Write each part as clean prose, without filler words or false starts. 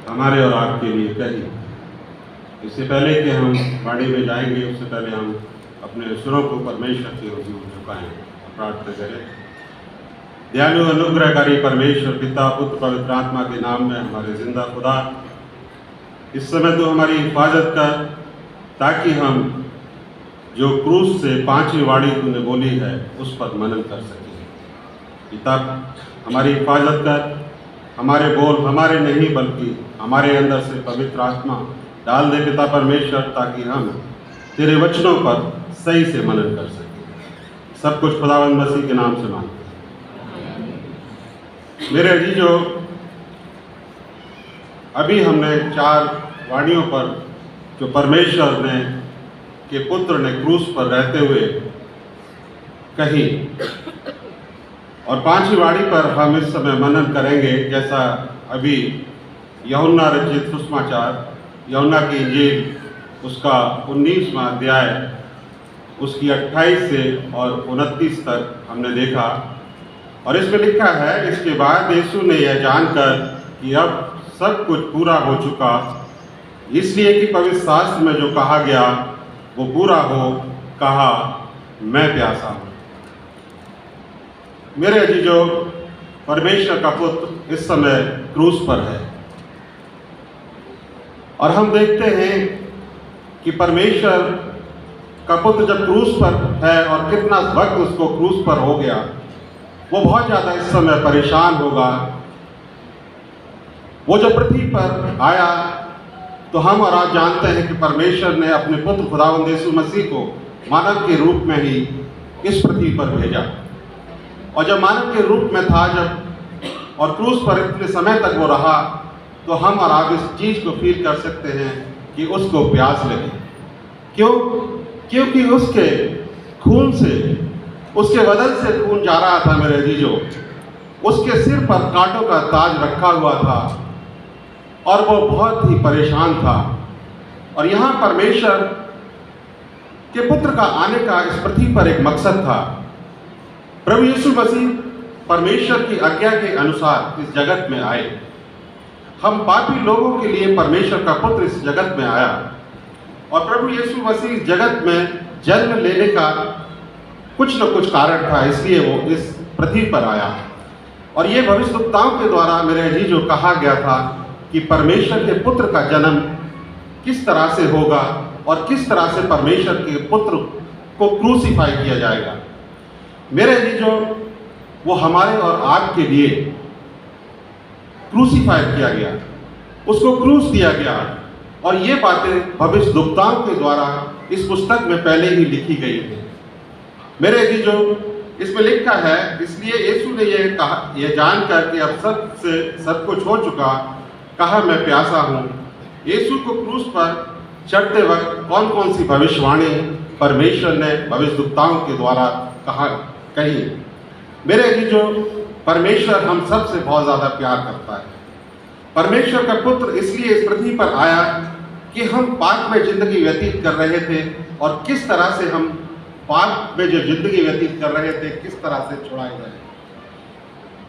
हमारे और आपके लिए कही। इससे पहले कि हम वाणी में जाएंगे, उससे पहले हम अपने सुरों को परमेश्वर के हुजूर झुकाएं और प्रार्थना करें। दयालु अनुग्रहकारी परमेश्वर पिता पुत्र पवित्र आत्मा के नाम में हमारे जिंदा खुदा, इस समय तो हमारी हिफाजत कर, ताकि हम जो क्रूस से पांचवी वाणी तूने बोली है उस पर मनन कर सकें। पिता, हमारी हिफाजत कर, हमारे बोल हमारे नहीं बल्कि हमारे अंदर से पवित्र आत्मा डाल दे पिता परमेश्वर, ताकि हम तेरे वचनों पर सही से मनन कर सकें। सब कुछ खुदावंद मसीह के नाम से मांगते हैं। मेरे अजीजों, अभी हमने 4 वाणियों पर जो परमेश्वर ने के पुत्र ने क्रूस पर रहते हुए कही, और 5वीं वाणी पर हम इस समय मनन करेंगे। जैसा अभी यूहन्ना रचित सुसमाचार, यूहन्ना की इंजील उसका 19वां अध्याय, उसकी 28 से और 29 तक हमने देखा। और इसमें लिखा है, इसके बाद यीशु ने यह जानकर कि अब सब कुछ पूरा हो चुका, इसलिए कि पवित्र शास्त्र में जो कहा गया वो पूरा हो, कहा, मैं प्यासा हूँ। मेरे अजीजों, परमेश्वर का पुत्र इस समय क्रूस पर है, और हम देखते हैं कि परमेश्वर का पुत्र जब क्रूस पर है और कितना वक्त उसको क्रूस पर हो गया, वो बहुत ज़्यादा इस समय परेशान होगा। वो जब पृथ्वी पर आया तो हम और आप जानते हैं कि परमेश्वर ने अपने पुत्र खुदावंद यीशु मसीह को मानव के रूप में ही इस पृथ्वी पर भेजा। और जब मानव के रूप में था, जब और क्रूस पर इतने समय तक वो रहा, तो हम और आप इस चीज़ को फील कर सकते हैं कि उसको प्यास लगी। क्यों? क्योंकि उसके खून से, उसके बदन से खून जा रहा था। मेरे अजीजों, उसके सिर पर कांटों का ताज रखा हुआ था और वो बहुत ही परेशान था। और यहाँ परमेश्वर के पुत्र का आने का इस पृथ्वी पर एक मकसद था। प्रभु यीशु मसीह परमेश्वर की आज्ञा के अनुसार इस जगत में आए। हम पापी लोगों के लिए परमेश्वर का पुत्र इस जगत में आया, और प्रभु यीशु मसीह इस जगत में जन्म लेने का कुछ न कुछ कारण था, इसलिए वो इस पृथ्वी पर आया। और ये भविष्यवक्ताओं के द्वारा मेरे अजीजों कहा गया था कि परमेश्वर के पुत्र का जन्म किस तरह से होगा और किस तरह से परमेश्वर के पुत्र को क्रूसीफाई किया जाएगा। मेरे अजीजों, वो हमारे और आपके लिए क्रूसीफाई किया गया, उसको क्रूस दिया गया। और ये बातें भविष्यवक्ताओं के द्वारा इस पुस्तक में पहले ही लिखी गई है। मेरे अजीजों, इसमें लिखा है, इसलिए यीशु ने यह कहा, यह जानकर कि अब सब कुछ हो चुका, कहा, मैं प्यासा हूँ। यीशु को क्रूस पर चढ़ते वक्त कौन कौन सी भविष्यवाणी परमेश्वर ने भविष्यवक्ताओं के द्वारा कही। मेरे अजीजों, परमेश्वर हम सब से बहुत ज़्यादा प्यार करता है। परमेश्वर का पुत्र इसलिए इस पृथ्वी पर आया कि हम पाप में ज़िंदगी व्यतीत कर रहे थे, और किस तरह से हम पाप में जो ज़िंदगी व्यतीत कर रहे थे, किस तरह से छुड़ाए जाए।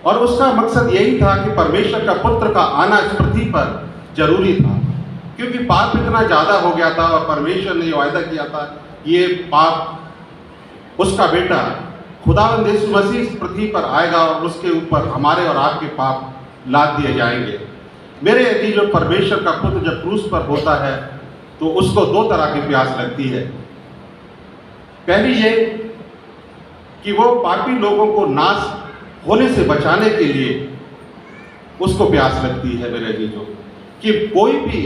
और उसका मकसद यही था कि परमेश्वर का पुत्र का आना इस पृथ्वी पर जरूरी था, क्योंकि पाप इतना ज़्यादा हो गया था। और परमेश्वर ने ये वायदा किया था कि ये पाप, उसका बेटा खुदावंद यीशु मसीह इस पृथ्वी पर आएगा और उसके ऊपर हमारे और आपके पाप लाद दिए जाएंगे। मेरे अजीजों, परमेश्वर का पुत्र जब क्रूस पर होता है तो उसको 2 तरह की प्यास लगती है। पहली ये कि वो पापी लोगों को नाश होने से बचाने के लिए उसको प्यास लगती है। मेरे अजीजों, कि कोई भी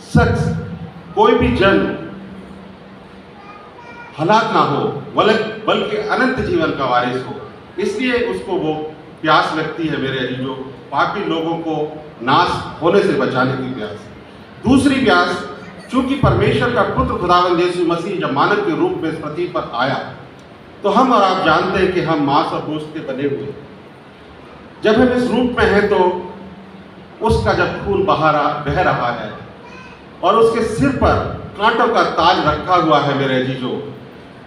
शख्स, कोई भी जन हलाक ना हो, बल्कि अनंत जीवन का वारिस हो, इसलिए उसको वो प्यास लगती है। मेरे अजीजों, पापी लोगों को नाश होने से बचाने की प्यास। दूसरी प्यास, चूंकि परमेश्वर का पुत्र खुदावंद यीशु मसीह जब मानव के रूप में इस पृथ्वी पर आया, तो हम और आप जानते हैं कि हम मांस और गोश्त के बने हुए। जब हम इस रूप में हैं तो उसका जब खून बह रहा है और उसके सिर पर कांटों का ताज रखा हुआ है, मेरे अजीजों,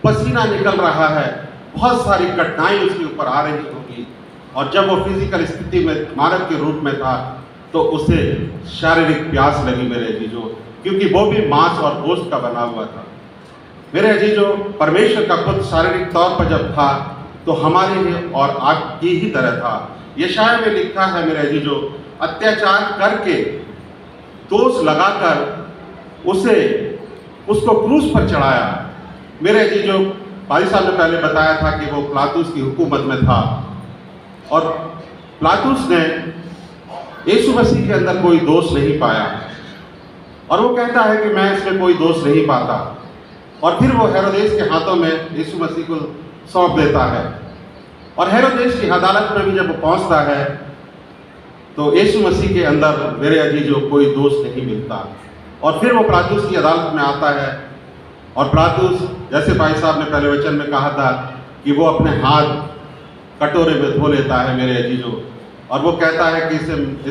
पसीना निकल रहा है, बहुत सारी कठिनाई उसके ऊपर आ रही होगी। और जब वो फिजिकल स्थिति में मानव के रूप में था, तो उसे शारीरिक प्यास लगी मेरे अजीजों, क्योंकि वो भी मांस और गोश्त का बना हुआ था। मेरे अजीजों, परमेश्वर का पुत्र शारीरिक तौर पर जब था तो हमारे ही और आपकी ही तरह था। यशाया में लिखा है मेरे अजीजों, अत्याचार करके दोष लगाकर उसको क्रूस पर चढ़ाया। मेरे अजीजों, भाई साहब ने पहले बताया था कि वो पिलातुस की हुकूमत में था और पिलातुस ने यीशु मसीह के अंदर कोई दोष नहीं पाया और वो कहता है कि मैं इसमें कोई दोष नहीं पाता, और फिर वो हेरोदेस के हाथों में यीशु मसीह को सौंप देता है। और हेरोदेस की अदालत में भी जब वो पहुंचता है तो यीशु मसीह के अंदर मेरे अजीजों कोई दोष नहीं मिलता। और फिर वो पिलातुस की अदालत में आता है और पिलातुस, जैसे भाई साहब ने पहले वचन में कहा था कि वो अपने हाथ कटोरे में धो लेता है मेरे अजीजों, और वो कहता है कि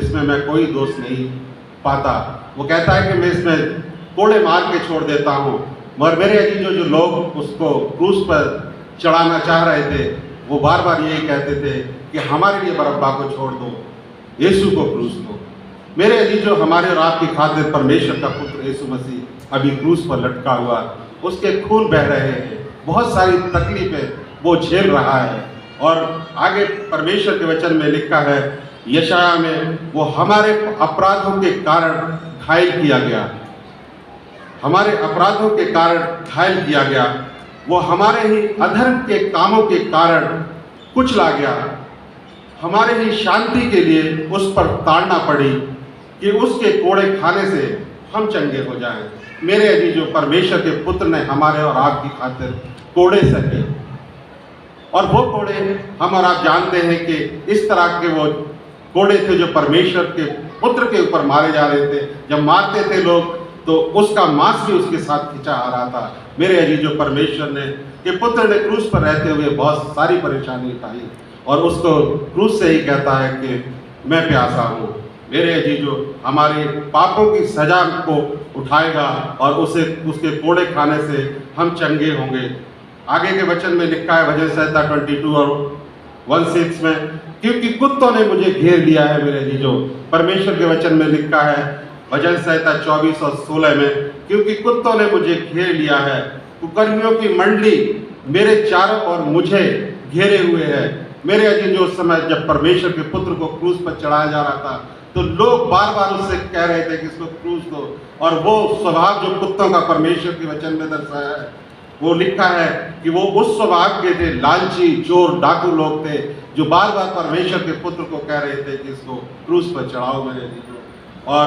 इसमें मैं कोई दोष नहीं पाता। वो कहता है कि मैं इसमें कोड़े मार के छोड़ देता हूँ। मगर मेरे अजीजों, जो लोग उसको क्रूस पर चढ़ाना चाह रहे थे वो बार बार यही कहते थे कि हमारे लिए बरअब्बा को छोड़ दो, यीशु को क्रूस दो। मेरे अजीजों, हमारे और आपकी खातिर परमेश्वर का पुत्र यीशु मसीह अभी क्रूस पर लटका हुआ, उसके खून बह रहे हैं, बहुत सारी तकलीफें वो झेल रहा है। और आगे परमेश्वर के वचन में लिखा है यशाया में, वो हमारे अपराधों के कारण घायल किया गया, हमारे अपराधों के कारण घायल किया गया, वो हमारे ही अधर्म के कामों के कारण कुचला गया, हमारे ही शांति के लिए उस पर ताड़ना पड़ी कि उसके कोड़े खाने से हम चंगे हो जाएं। मेरे अजीजों, परमेश्वर के पुत्र ने हमारे और आपकी खातिर कोड़े सहे, और वो कोड़े हम और आप जानते हैं कि इस तरह के वो कोड़े थे जो परमेश्वर के पुत्र के ऊपर मारे जा रहे थे। जब मारते थे लोग तो उसका मांस भी उसके साथ खिंचा आ रहा था। मेरे अजीजों, परमेश्वर ने के पुत्र ने क्रूस पर रहते हुए बहुत सारी परेशानी उठाई और उसको क्रूस से ही कहता है कि मैं प्यासा हूँ। मेरे अजीजों, हमारे पापों की सजा को उठाएगा और उसके कोड़े खाने से हम चंगे होंगे। आगे के वचन में लिखा है भजन संहिता 22 और 16 में, क्योंकि कुत्तों ने मुझे घेर लिया है। मेरे अजीजों, परमेश्वर के वचन में लिखा है भजन संहिता 24 और 16 में, क्योंकि कुत्तों ने मुझे घेर लिया है, कुकर्मियों की मंडली मेरे चारों ओर मुझे घेरे हुए है। मेरे अजीजों, उस समय जब परमेश्वर के पुत्र को क्रूस पर चढ़ाया जा रहा था तो लोग बार बार उससे कह रहे थे कि इसको क्रूस दो, और वो स्वभाव जो कुत्तों का परमेश्वर के वचन में दर्शाया है, वो लिखा है कि वो उस स्वभाव के थे, लालची, चोर, डाकू लोग थे जो बार बार परमेश्वर के पुत्र को कह रहे थे कि इसको क्रूस पर चढ़ाओ मेरे अजीजों। और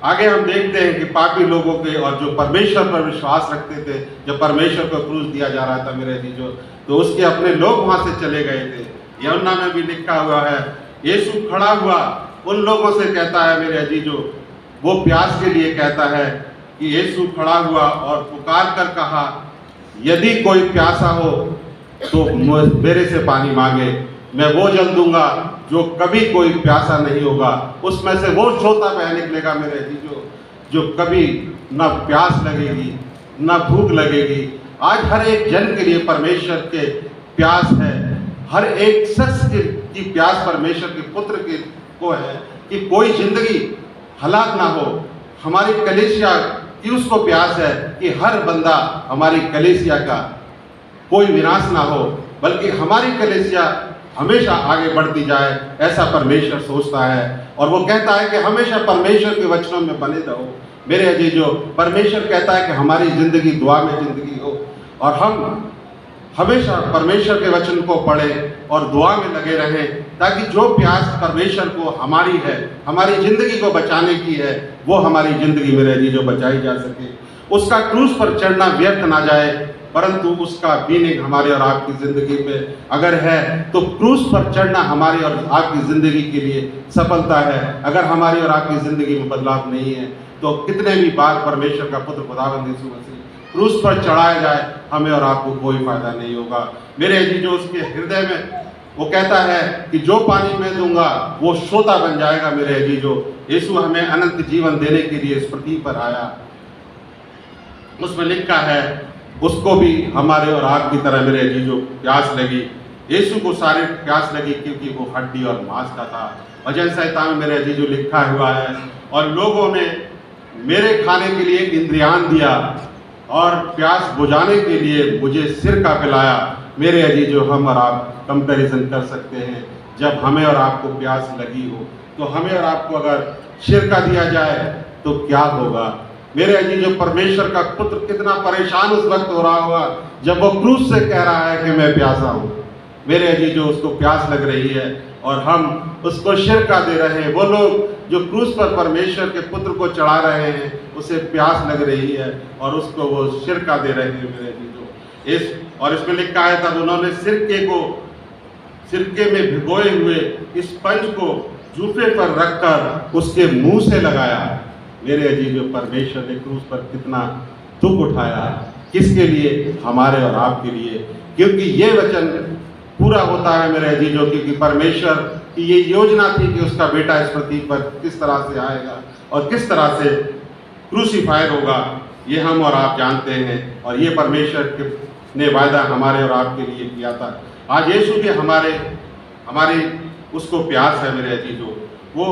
आगे हम देखते हैं कि पापी लोगों के और जो परमेश्वर पर विश्वास रखते थे, जब परमेश्वर को क्रूस दिया जा रहा था मेरे अजीजों, तो उसके अपने लोग वहां से चले गए थे। यूहन्ना में भी लिखा हुआ है, यीशु खड़ा हुआ उन लोगों से कहता है मेरे अजीजों, वो प्यास के लिए कहता है कि यीशु खड़ा हुआ और पुकार कर कहा, यदि कोई प्यासा हो तो मेरे से पानी मांगे, मैं वो जल दूंगा जो कभी कोई प्यासा नहीं होगा, उसमें से वो सोता बह निकलेगा मेरे अजीजों, जो कभी न प्यास लगेगी न भूख लगेगी। आज हर एक जन के लिए परमेश्वर के प्यास है, हर एक शख्स की प्यास परमेश्वर के पुत्र को है कि कोई जिंदगी हलाक ना हो। हमारी कलीसिया की उसको प्यास है कि हर बंदा हमारी कलीसिया का कोई विनाश ना हो, बल्कि हमारी कलीसिया हमेशा आगे बढ़ती जाए, ऐसा परमेश्वर सोचता है। और वो कहता है कि हमेशा परमेश्वर के वचनों में बने रहो। मेरे अजीजों, परमेश्वर कहता है कि हमारी जिंदगी दुआ में जिंदगी हो और हम हमेशा परमेश्वर के वचन को पढ़ें और दुआ में लगे रहें, ताकि जो प्यास परमेश्वर को हमारी है, हमारी ज़िंदगी को बचाने की है, वो हमारी ज़िंदगी मेरे अजीजों बचाई जा सके। उसका क्रूस पर चढ़ना व्यर्थ ना जाए, परंतु उसका मीनिंग हमारे और आपकी ज़िंदगी में अगर है तो क्रूस पर चढ़ना हमारी और आपकी ज़िंदगी के लिए सफलता है। अगर हमारी और आपकी ज़िंदगी में बदलाव नहीं है तो कितने भी बार परमेश्वर का पुत्र खुदावंद यीशु मसीह क्रूस पर चढ़ाया जाए, हमें और आपको कोई फायदा नहीं होगा। मेरे अजीजों, उसके हृदय में वो कहता है कि जो पानी मैं दूंगा वो सोता बन जाएगा। मेरे अजीजों, यीशु हमें अनंत जीवन देने के लिए इस पृथ्वी पर आया। उसमें लिखा है उसको भी हमारे और आपकी तरह मेरे अजीजों प्यास लगी। यीशु को शारीरिक प्यास लगी क्योंकि वो हड्डी और मांस का था, भजन संहिता में मेरे अजीजों लिखा हुआ है। और लोगों ने मेरे खाने के लिए इंद्रियान दिया और प्यास बुझाने के लिए मुझे सिरका पिलाया। मेरे अजीजों, हम और आप कंपैरिजन कर सकते हैं। जब हमें और आपको प्यास लगी हो तो हमें और आपको अगर सिरका दिया जाए तो क्या होगा? मेरे अजीजों, परमेश्वर का पुत्र कितना परेशान उस वक्त हो रहा होगा जब वो क्रूस से कह रहा है कि मैं प्यासा हूँ। मेरे अजीजों, उसको प्यास लग रही है और हम उसको सिरका दे रहे हैं। वो लोग जो क्रूस पर परमेश्वर के पुत्र को चढ़ा रहे हैं, उसे प्यास लग रही है और उसको वो सिरका दे रहे हैं। मेरे अजीजों, इसमें लिखा है, तब उन्होंने सिरके में भिगोए हुए स्पंज को जूफे पर रखकर उसके मुंह से लगाया। मेरे अजीजों, परमेश्वर ने क्रूस पर कितना दुख उठाया। किसके लिए? हमारे और आपके लिए। क्योंकि ये वचन पूरा होता है मेरे अजीजों, क्योंकि परमेश्वर की ये योजना थी कि उसका बेटा इस पृथ्वी पर किस तरह से आएगा और किस तरह से क्रूसीफाइड होगा, ये हम और आप जानते हैं। और ये परमेश्वर ने वायदा हमारे और आपके लिए किया था। आज यीशु भी हमारी उसको प्यास है मेरे अजीजों। वो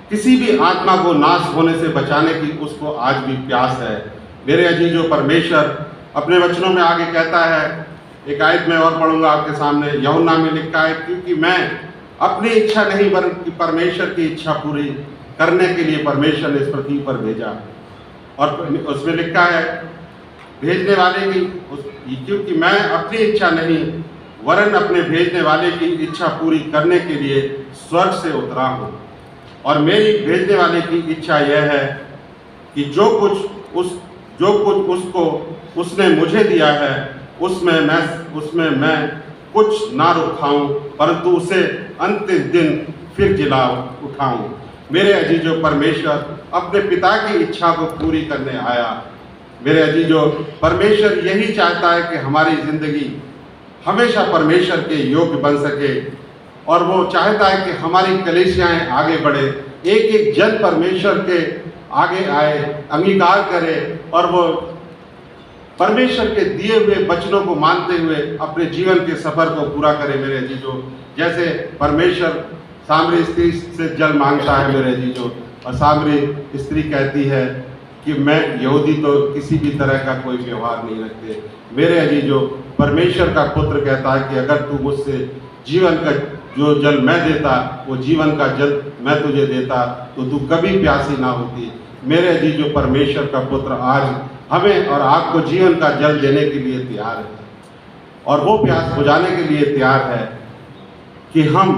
किसी भी आत्मा को नाश होने से बचाने की उसको आज भी प्यास है। मेरे अजीजों, परमेश्वर अपने वचनों में आगे कहता है, एक आयत में और पढ़ूंगा आपके सामने। यूहन्ना में लिखा है, क्योंकि मैं अपनी इच्छा नहीं बल्कि परमेश्वर की इच्छा पूरी करने के लिए परमेश्वर ने इस पृथ्वी पर भेजा। और उसमें लिखा है, भेजने वाले की, क्योंकि मैं अपनी इच्छा नहीं वरन अपने भेजने वाले की इच्छा पूरी करने के लिए स्वर्ग से उतरा हूँ। और मेरी भेजने वाले की इच्छा यह है कि जो कुछ उसको उसने मुझे दिया है उसमें मैं कुछ ना रुकाऊं, परंतु उसे अंतिम दिन फिर जिला उठाऊं। मेरे अजीजों, परमेश्वर अपने पिता की इच्छा को पूरी करने आया। मेरे अजीजों, परमेश्वर यही चाहता है कि हमारी जिंदगी हमेशा परमेश्वर के योग्य बन सके और वो चाहता है कि हमारी कलीसियाएं आगे बढ़े, एक एक जन परमेश्वर के आगे आए, अंगीकार करे और वो परमेश्वर के दिए हुए वचनों को मानते हुए अपने जीवन के सफर को पूरा करे। मेरे अजीजों, जैसे परमेश्वर सामरी स्त्री से जल मांगता है मेरे अजीजों, और सामरी स्त्री कहती है कि मैं यहूदी तो किसी भी तरह का कोई व्यवहार नहीं रखते। मेरे अजीजों, परमेश्वर का पुत्र कहता है कि अगर तू मुझसे जीवन का जो जल मैं देता, वो जीवन का जल मैं तुझे देता, तो तू कभी प्यासी ना होती। मेरे अजीजों, परमेश्वर का पुत्र आज हमें और आपको जीवन का जल देने के लिए तैयार है और वो प्यास बुझाने के लिए तैयार है कि हम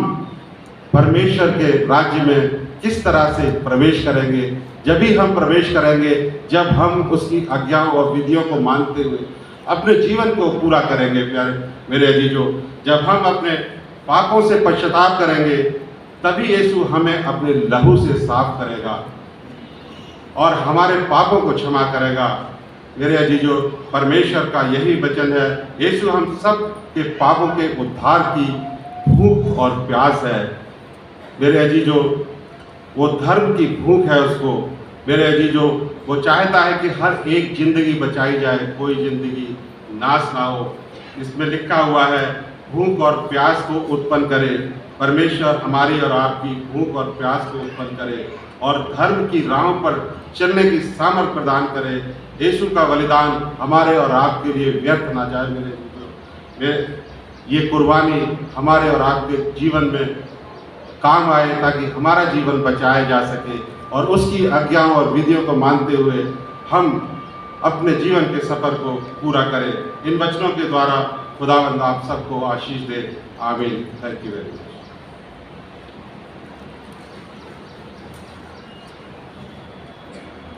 परमेश्वर के राज्य में किस तरह से प्रवेश करेंगे। जब भी हम प्रवेश करेंगे जब हम उसकी आज्ञाओं और विधियों को मानते हुए अपने जीवन को पूरा करेंगे। प्यारे मेरे अजीजों, जब हम अपने पापों से पश्चाताप करेंगे तभी यीशु हमें अपने लहू से साफ करेगा और हमारे पापों को क्षमा करेगा। मेरे अजीजों, परमेश्वर का यही वचन है। यीशु हम सब के पापों के उद्धार की भूख और प्यास है। मेरे अजीजों, वो धर्म की भूख है उसको। मेरे अजीजों, वो चाहता है कि हर एक जिंदगी बचाई जाए, कोई जिंदगी नाश ना हो। इसमें लिखा हुआ है, भूख और प्यास को उत्पन्न करे। परमेश्वर हमारी और आपकी भूख और प्यास को उत्पन्न करे और धर्म की राह पर चलने की सामर्थ प्रदान करे। यीशु का बलिदान हमारे और आपके लिए व्यर्थ ना जाए। मेरे ये कुर्बानी हमारे और आपके जीवन में काम आए ताकि हमारा जीवन बचाया जा सके और उसकी आज्ञाओं और विधियों को मानते हुए हम अपने जीवन के सफर को पूरा करें। इन वचनों के द्वारा खुदावंद आप सबको आशीष दे। आमीन। Thank you very much.